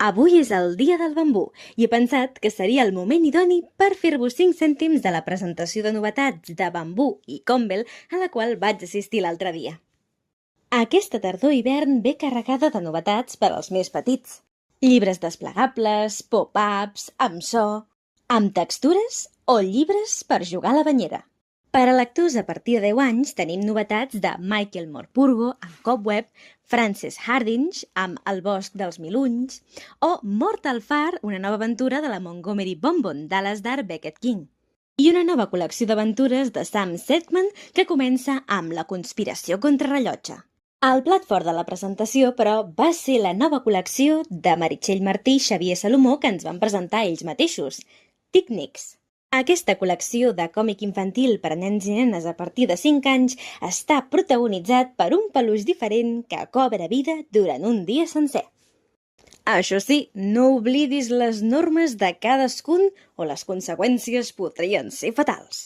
Avui és el dia del bambú i he pensat que seria el moment idoni per fer-vos 5 cèntims de la presentació de novetats de Bambú i Combel a la qual vaig assistir l'altre dia. Aquesta tardor-hivern ve carregada de novetats per als més petits. Llibres desplegables, pop-ups, amb so, amb textures o llibres per jugar a la banyera. Per a lectors a partir de 10 anys tenim novetats de Michael Morpurgo amb Cobweb, Frances Hardinge amb El bosc dels mil ulls o Mortal Far, una nova aventura de la Montgomery Bonbon d'Alasdair Beckett King. I una nova col·lecció d'aventures de Sam Sedgman que comença amb La conspiració contrarrellotge. El plat fort de la presentació, però, va ser la nova col·lecció de Meritxell Martí i Xavier Salomó que ens van presentar ells mateixos, Tic-Nics. Aquesta col·lecció de còmic infantil per a nens i nenes a partir de 5 anys està protagonitzat per un peluix diferent que cobra vida durant un dia sencer. Això sí, no oblidis les normes de cadascun o les conseqüències podrien ser fatals.